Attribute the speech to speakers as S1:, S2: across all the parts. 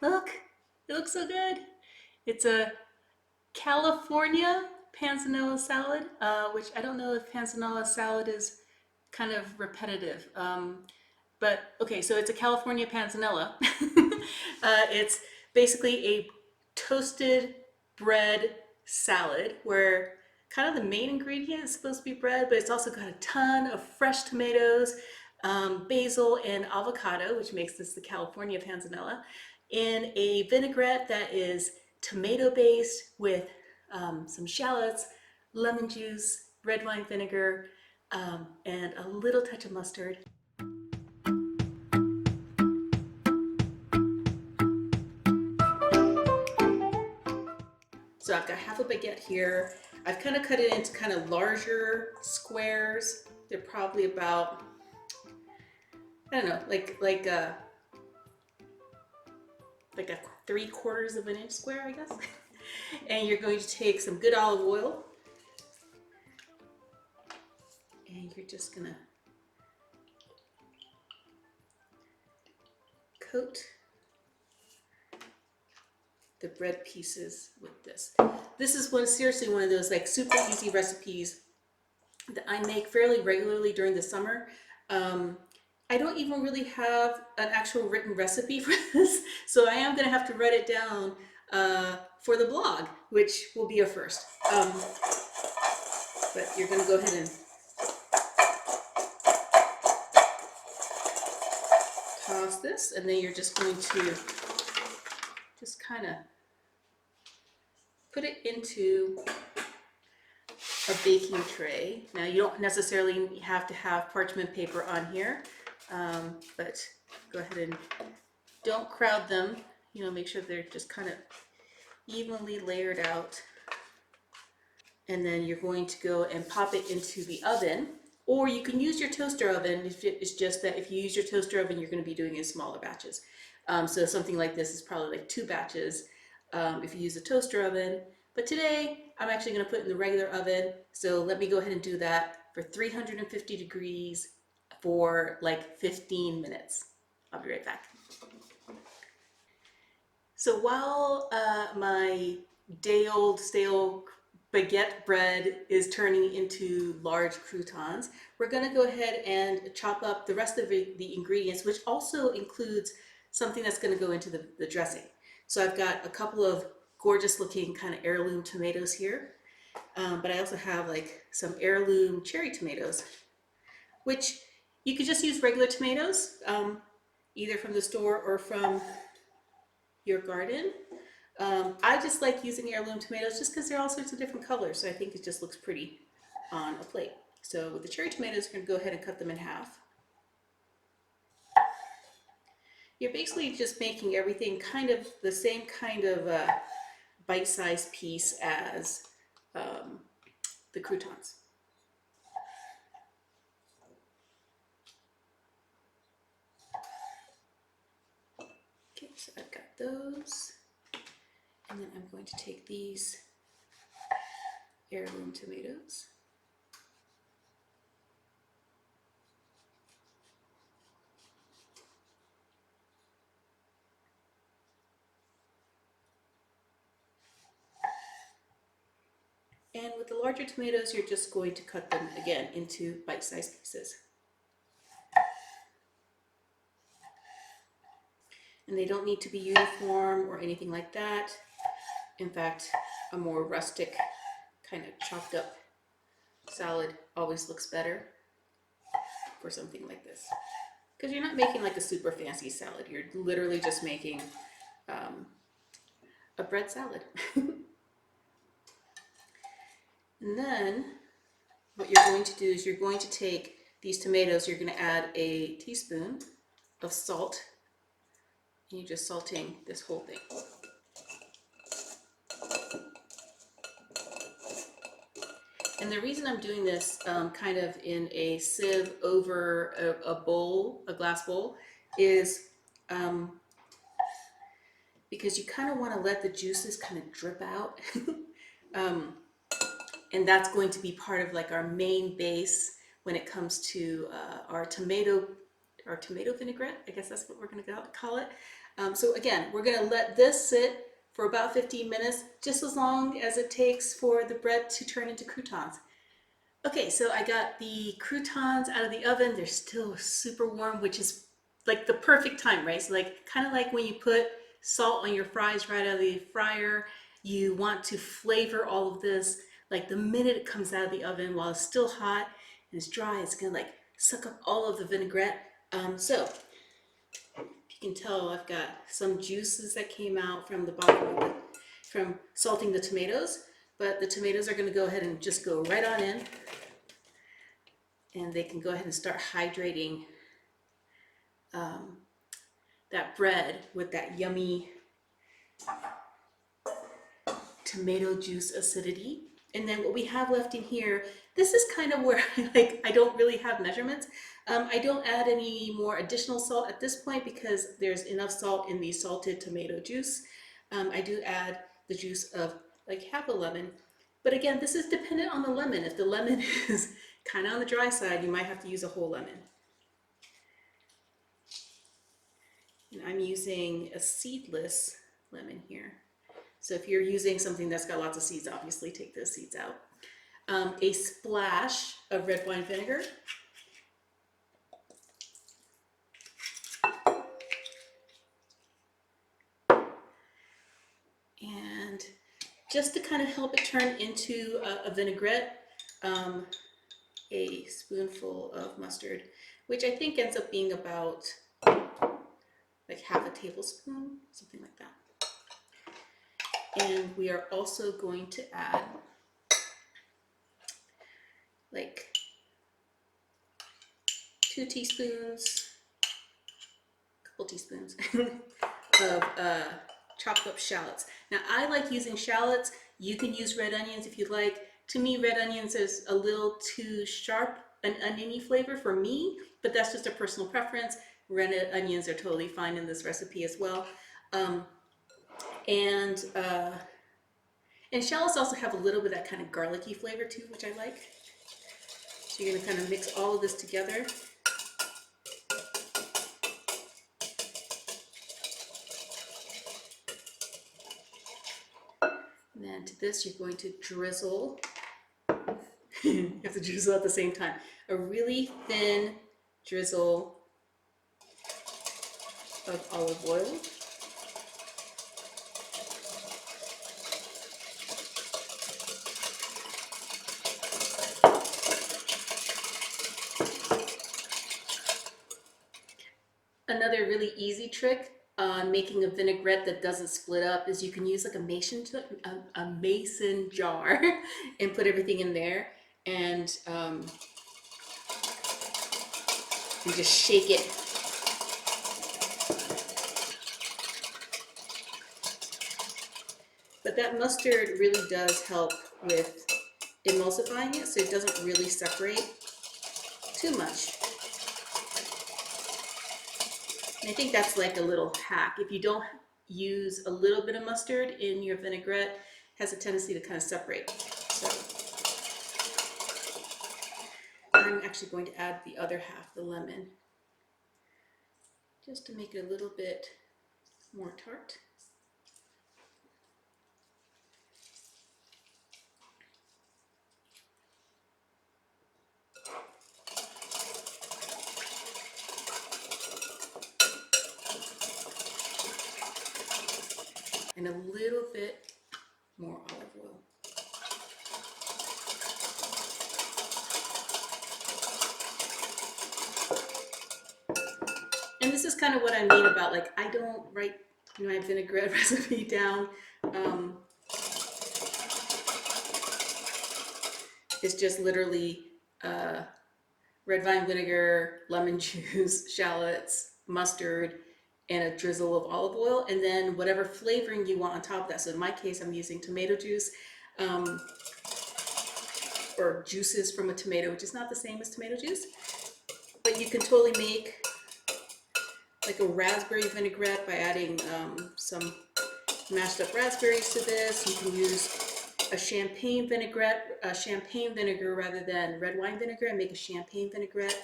S1: Look, it looks so good. It's a California panzanella salad, which I don't know if panzanella salad is kind of repetitive. But okay, so it's a California panzanella. It's basically a toasted bread salad where kind of the main ingredient is supposed to be bread, but it's also got a ton of fresh tomatoes, basil, and avocado, which makes this the California panzanella, in a vinaigrette that is tomato based with some shallots, lemon juice, red wine vinegar, and a little touch of mustard. So I've got half a baguette here. I've kind of cut it into kind of larger squares. They're probably about, I don't know, like a 3/4 of an inch square, I guess. And you're going to take some good olive oil, and you're just gonna coat the bread pieces with this. This is seriously one of those like super easy recipes that I make fairly regularly during the summer. I don't even really have an actual written recipe for this, so I am gonna have to write it down for the blog, which will be a first. But you're gonna go ahead and toss this, and then you're just going to just kind of put it into a baking tray. Now you don't necessarily have to have parchment paper on here, but go ahead and don't crowd them. Make sure they're just kind of evenly layered out. And then you're going to go and pop it into the oven, or you can use your toaster oven. It's just that if you use your toaster oven, you're going to be doing it in smaller batches. So something like this is probably like 2 batches if you use a toaster oven. But today I'm actually going to put it in the regular oven. So let me go ahead and do that for 350 degrees for like 15 minutes. I'll be right back. So while my day-old stale baguette bread is turning into large croutons, we're going to go ahead and chop up the rest of the ingredients, which also includes something that's going to go into the dressing. So I've got a couple of gorgeous looking kind of heirloom tomatoes here, but I also have like some heirloom cherry tomatoes, which you could just use regular tomatoes, either from the store or from your garden. I just like using heirloom tomatoes just because they're all sorts of different colors, so I think it just looks pretty on a plate. So with the cherry tomatoes, we're going to go ahead and cut them in half. You're basically just making everything kind of the same kind of bite-sized piece as the croutons. Okay, so I've got those. And then I'm going to take these heirloom tomatoes. And with the larger tomatoes, you're just going to cut them again into bite-sized pieces. And they don't need to be uniform or anything like that. In fact, a more rustic kind of chopped up salad always looks better for something like this. Because you're not making like a super fancy salad. You're literally just making a bread salad. And then what you're going to do is you're going to take these tomatoes, you're going to add a teaspoon of salt, and you're just salting this whole thing. And the reason I'm doing this kind of in a sieve over a bowl, a glass bowl, is because you kind of want to let the juices kind of drip out. And that's going to be part of like our main base when it comes to our tomato vinaigrette. I guess that's what we're going to call it. So again, we're going to let this sit for about 15 minutes, just as long as it takes for the bread to turn into croutons. Okay, so I got the croutons out of the oven. They're still super warm, which is like the perfect time, right? So like kind of like when you put salt on your fries right out of the fryer, you want to flavor all of this. Like the minute it comes out of the oven, while it's still hot and it's dry, it's gonna like suck up all of the vinaigrette. So if you can tell, I've got some juices that came out from the bottom of it, from salting the tomatoes, but the tomatoes are gonna go ahead and just go right on in. And they can go ahead and start hydrating that bread with that yummy tomato juice acidity. And then what we have left in here, this is kind of where I don't really have measurements. I don't add any more additional salt at this point because there's enough salt in the salted tomato juice. I do add the juice of like half a lemon. But again, this is dependent on the lemon. If the lemon is kind of on the dry side, you might have to use a whole lemon. And I'm using a seedless lemon here. So if you're using something that's got lots of seeds, obviously take those seeds out. A splash of red wine vinegar. And just to kind of help it turn into a vinaigrette, a spoonful of mustard, which I think ends up being about like half a tablespoon, something like that. And we are also going to add like 2 teaspoons, couple teaspoons of chopped up shallots. Now I like using shallots. You can use red onions if you like. To me, red onions is a little too sharp, an oniony flavor for me, but that's just a personal preference. Red onions are totally fine in this recipe as well. And shallots also have a little bit of that kind of garlicky flavor too, which I like. So you're gonna kind of mix all of this together. And then to this, you're going to drizzle. You have to drizzle at the same time. A really thin drizzle of olive oil. Another really easy trick on making a vinaigrette that doesn't split up is you can use like a mason jar and put everything in there and just shake it. But that mustard really does help with emulsifying it, so it doesn't really separate too much. And I think that's like a little hack. If you don't use a little bit of mustard in your vinaigrette, it has a tendency to kind of separate. So I'm actually going to add the other half, the lemon, just to make it a little bit more tart. And a little bit more olive oil. And this is kind of what I mean about like, I don't write my vinaigrette recipe down. It's just literally red vine vinegar, lemon juice, shallots, mustard, and a drizzle of olive oil, and then whatever flavoring you want on top of that. So in my case, I'm using tomato juice or juices from a tomato, which is not the same as tomato juice, but you can totally make like a raspberry vinaigrette by adding some mashed up raspberries to this. You can use a champagne vinaigrette, champagne vinegar rather than red wine vinegar, and make a champagne vinaigrette.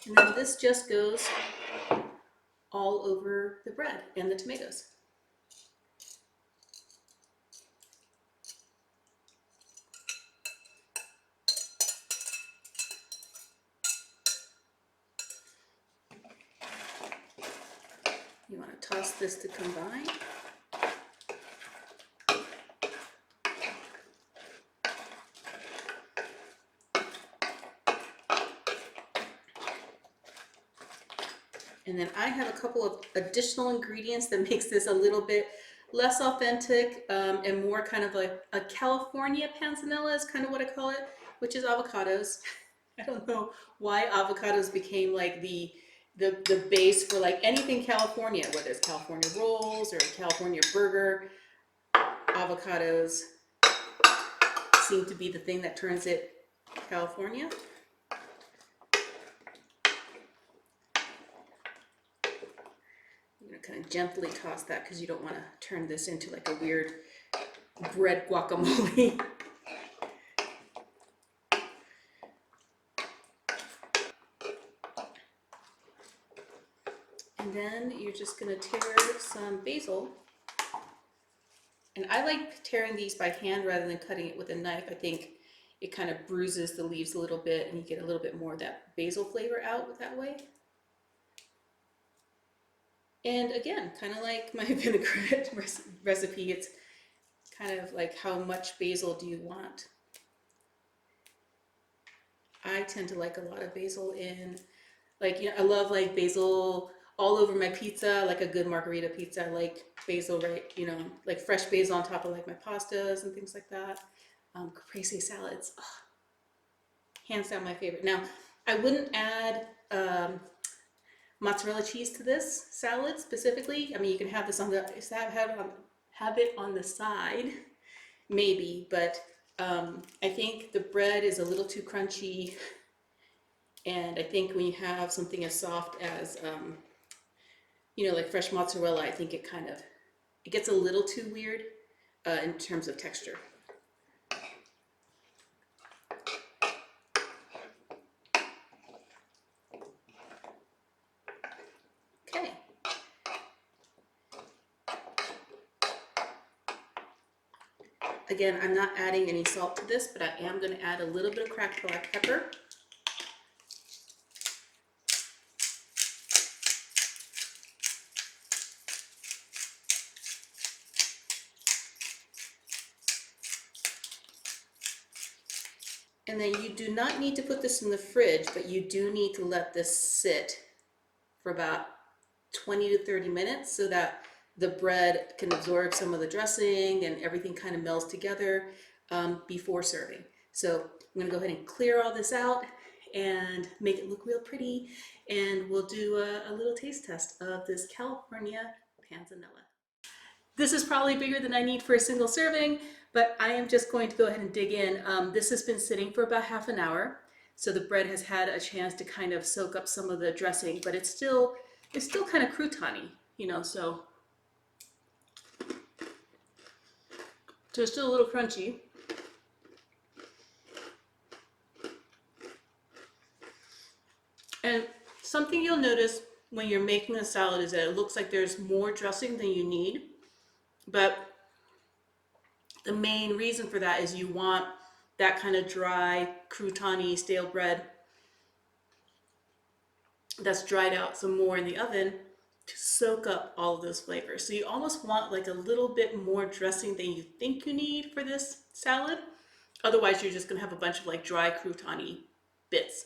S1: And then this just goes all over the bread and the tomatoes. You want to toss this to combine. And then I have a couple of additional ingredients that makes this a little bit less authentic and more kind of like a California panzanella is kind of what I call it, which is avocados. I don't know why avocados became like the base for like anything California, whether it's California rolls or a California burger. Avocados seem to be the thing that turns it California. I'm gonna kind of gently toss that because you don't want to turn this into like a weird bread guacamole. And then you're just gonna tear some basil. And I like tearing these by hand rather than cutting it with a knife. I think it kind of bruises the leaves a little bit and you get a little bit more of that basil flavor out that way. And again, kind of like my vinaigrette recipe, it's kind of like how much basil do you want? I tend to like a lot of basil in, like, you know, I love like basil all over my pizza, like a good margarita pizza. I like basil, right, you know, like fresh basil on top of like my pastas and things like that. Caprese salads, oh, hands down my favorite. Now, I wouldn't add mozzarella cheese to this salad specifically. I mean, you can have this on the have it on the side, maybe, but I think the bread is a little too crunchy, and I think when you have something as soft as you know, like fresh mozzarella, I think it gets a little too weird in terms of texture. Okay. Again, I'm not adding any salt to this, but I am going to add a little bit of cracked black pepper. And then you do not need to put this in the fridge, but you do need to let this sit for about 20 to 30 minutes so that the bread can absorb some of the dressing and everything kind of melds together before serving. So I'm gonna go ahead and clear all this out and make it look real pretty, and we'll do a little taste test of this California panzanella. This is probably bigger than I need for a single serving, but I am just going to go ahead and dig in. This has been sitting for about half an hour, so the bread has had a chance to kind of soak up some of the dressing, but it's still kind of crouton-y, you know, so it's still a little crunchy. And something you'll notice when you're making a salad is that it looks like there's more dressing than you need. But the main reason for that is you want that kind of dry, crouton-y, stale bread that's dried out some more in the oven to soak up all of those flavors. So you almost want like a little bit more dressing than you think you need for this salad. Otherwise, you're just gonna have a bunch of like dry, crouton-y bits.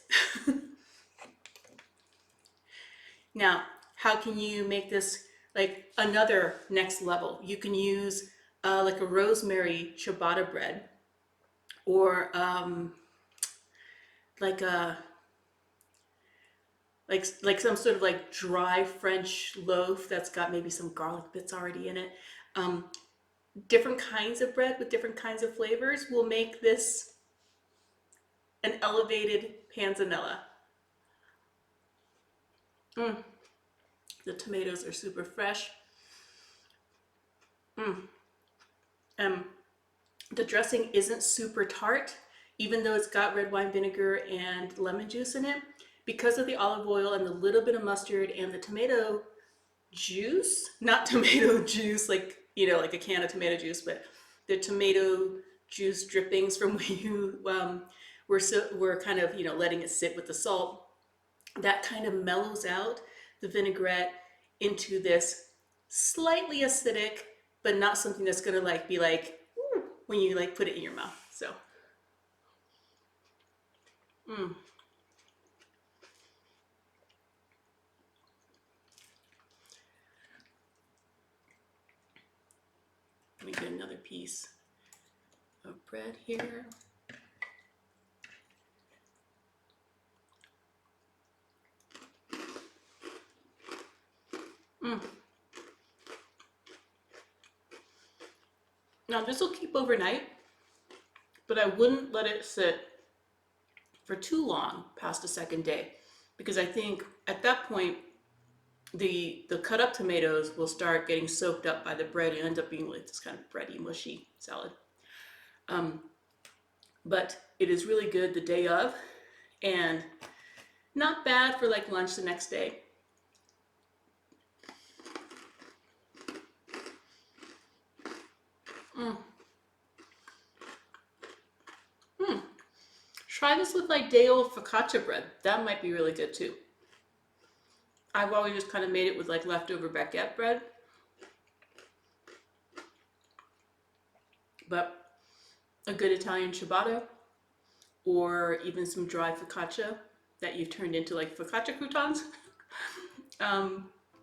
S1: Now, how can you make this like another next level? You can use like a rosemary ciabatta bread, or like some sort of like dry French loaf that's got maybe some garlic bits already in it. Different kinds of bread with different kinds of flavors will make this an elevated panzanella. The tomatoes are super fresh. The dressing isn't super tart, even though it's got red wine vinegar and lemon juice in it, because of the olive oil and the little bit of mustard and the tomato juice, not tomato juice like, you know, like a can of tomato juice, but the tomato juice drippings from when you were kind of, you know, letting it sit with the salt, that kind of mellows out the vinaigrette into this slightly acidic, but not something that's gonna like be like, ooh, when you like put it in your mouth. So, let me get another piece of bread here. Now this will keep overnight, but I wouldn't let it sit for too long past the second day, because I think at that point the cut up tomatoes will start getting soaked up by the bread and end up being like this kind of bready, mushy salad. But it is really good the day of, and not bad for like lunch the next day. Try this with like day old focaccia bread. That might be really good too. I've always just kind of made it with like leftover baguette bread. But a good Italian ciabatta, or even some dry focaccia that you've turned into like focaccia croutons,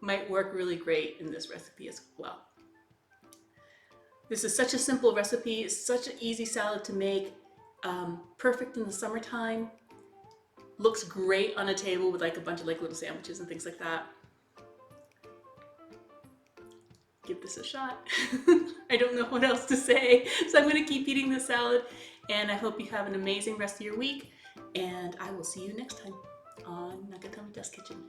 S1: might work really great in this recipe as well. This is such a simple recipe. It's such an easy salad to make. Perfect in the summertime. Looks great on a table with like a bunch of like little sandwiches and things like that. Give this a shot. I don't know what else to say, so I'm going to keep eating this salad, and I hope you have an amazing rest of your week, and I will see you next time on Nakatomi Dust Kitchen.